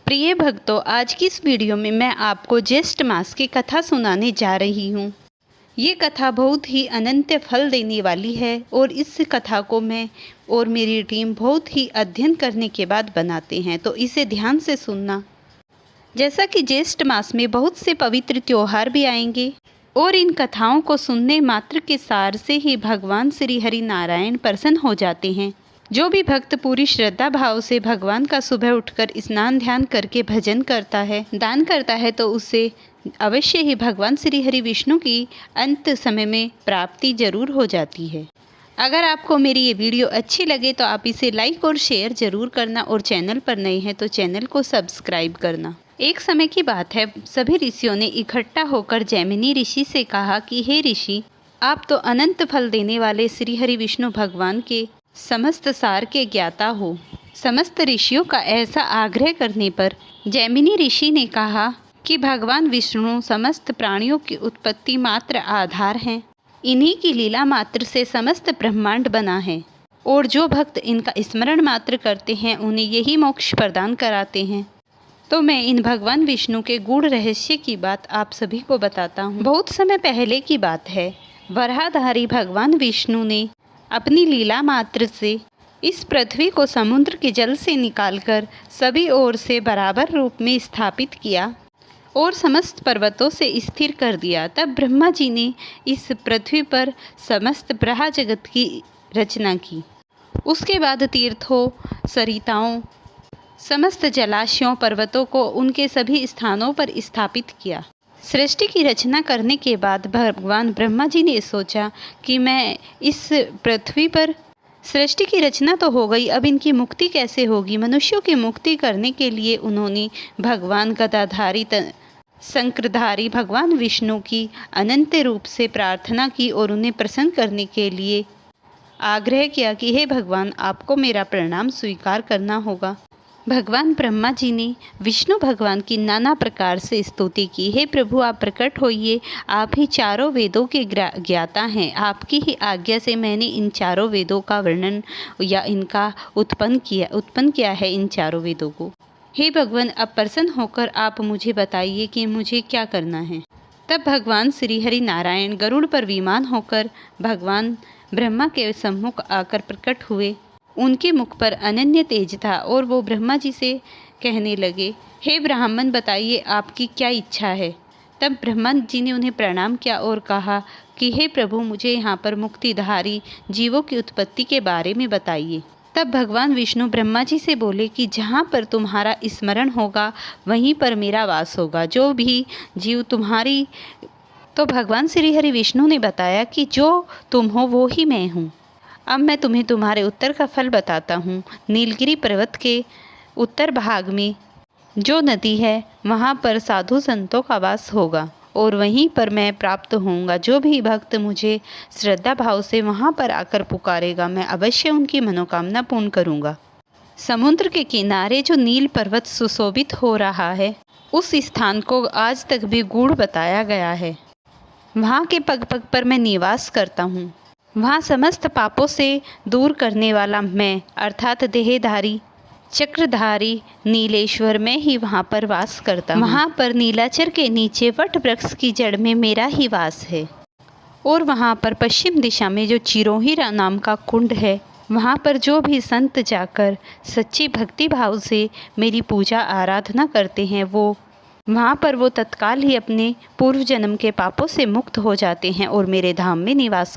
प्रिय भक्तों, आज की इस वीडियो में मैं आपको ज्येष्ठ मास की कथा सुनाने जा रही हूँ। ये कथा बहुत ही अनंत फल देने वाली है और इस कथा को मैं और मेरी टीम बहुत ही अध्ययन करने के बाद बनाते हैं, तो इसे ध्यान से सुनना। जैसा कि ज्येष्ठ मास में बहुत से पवित्र त्योहार भी आएंगे और इन कथाओं को सुनने मात्र के सार से ही भगवान श्री हरि नारायण प्रसन्न हो जाते हैं। जो भी भक्त पूरी श्रद्धा भाव से भगवान का सुबह उठकर स्नान ध्यान करके भजन करता है, दान करता है, तो उससे अवश्य ही भगवान श्री हरि विष्णु की अंत समय में प्राप्ति जरूर हो जाती है। अगर आपको मेरी ये वीडियो अच्छी लगे तो आप इसे लाइक और शेयर जरूर करना और चैनल पर नए हैं तो चैनल को सब्सक्राइब करना। एक समय की बात है, सभी ऋषियों ने इकट्ठा होकर जैमिनी ऋषि से कहा कि हे ऋषि, आप तो अनंत फल देने वाले श्री हरि विष्णु भगवान के समस्त सार के ज्ञाता हो। समस्त ऋषियों का ऐसा आग्रह करने पर जैमिनी ऋषि ने कहा कि भगवान विष्णु समस्त प्राणियों की उत्पत्ति मात्र आधार हैं। इन्हीं की लीला मात्र से समस्त ब्रह्मांड बना है और जो भक्त इनका स्मरण मात्र करते हैं उन्हें यही मोक्ष प्रदान कराते हैं। तो मैं इन भगवान विष्णु के गूढ़ रहस्य की बात आप सभी को बताता हूँ। बहुत समय पहले की बात है, वराहधारी भगवान विष्णु ने अपनी लीला मात्र से इस पृथ्वी को समुद्र के जल से निकालकर सभी ओर से बराबर रूप में स्थापित किया और समस्त पर्वतों से स्थिर कर दिया। तब ब्रह्मा जी ने इस पृथ्वी पर समस्त ब्रह्मा जगत की रचना की। उसके बाद तीर्थों, सरिताओं, समस्त जलाशयों, पर्वतों को उनके सभी स्थानों पर स्थापित किया। सृष्टि की रचना करने के बाद भगवान ब्रह्मा जी ने सोचा कि मैं इस पृथ्वी पर, सृष्टि की रचना तो हो गई, अब इनकी मुक्ति कैसे होगी। मनुष्यों की मुक्ति करने के लिए उन्होंने भगवान गदाधारी शंकरधारी भगवान विष्णु की अनंत रूप से प्रार्थना की और उन्हें प्रसन्न करने के लिए आग्रह किया कि हे भगवान, आपको मेरा प्रणाम स्वीकार करना होगा। भगवान ब्रह्मा जी ने विष्णु भगवान की नाना प्रकार से स्तुति की। हे प्रभु, आप प्रकट होइए, आप ही चारों वेदों के ज्ञाता हैं। आपकी ही आज्ञा से मैंने इन चारों वेदों का वर्णन या इनका उत्पन्न किया है इन चारों वेदों को। हे भगवान, अब प्रसन्न होकर आप मुझे बताइए कि मुझे क्या करना है। तब भगवान श्री हरि नारायण गरुड़ पर विमान होकर भगवान ब्रह्मा के सम्मुख आकर प्रकट हुए। उनके मुख पर अनन्य तेज था और वो ब्रह्मा जी से कहने लगे, हे ब्राह्मण, बताइए आपकी क्या इच्छा है। तब ब्रह्मा जी ने उन्हें प्रणाम किया और कहा कि हे प्रभु, मुझे यहाँ पर मुक्तिधारी जीवों की उत्पत्ति के बारे में बताइए। तब भगवान विष्णु ब्रह्मा जी से बोले कि जहाँ पर तुम्हारा स्मरण होगा वहीं पर मेरा वास होगा। जो भी जीव तुम्हारी, तो भगवान श्री हरि विष्णु ने बताया कि जो तुम हो वो ही मैं हूँ। अब मैं तुम्हें तुम्हारे उत्तर का फल बताता हूँ। नीलगिरी पर्वत के उत्तर भाग में जो नदी है वहाँ पर साधु संतों का वास होगा और वहीं पर मैं प्राप्त होऊंगा। जो भी भक्त मुझे श्रद्धा भाव से वहाँ पर आकर पुकारेगा, मैं अवश्य उनकी मनोकामना पूर्ण करूँगा। समुद्र के किनारे जो नील पर्वत सुशोभित हो रहा है, उस स्थान को आज तक भी गूढ़ बताया गया है। वहाँ के पग पग पर मैं निवास करता हूँ। वहाँ समस्त पापों से दूर करने वाला मैं अर्थात देहधारी चक्रधारी नीलेश्वर में ही वहाँ पर वास करता हूँ। वहाँ पर नीलाचल के नीचे वट वृक्ष की जड़ में मेरा ही वास है और वहाँ पर पश्चिम दिशा में जो चिरोही नाम का कुंड है, वहाँ पर जो भी संत जाकर सच्ची भक्ति भाव से मेरी पूजा आराधना करते हैं, वहाँ पर वो तत्काल ही अपने पूर्व जन्म के पापों से मुक्त हो जाते हैं और मेरे धाम में निवास करते हैं।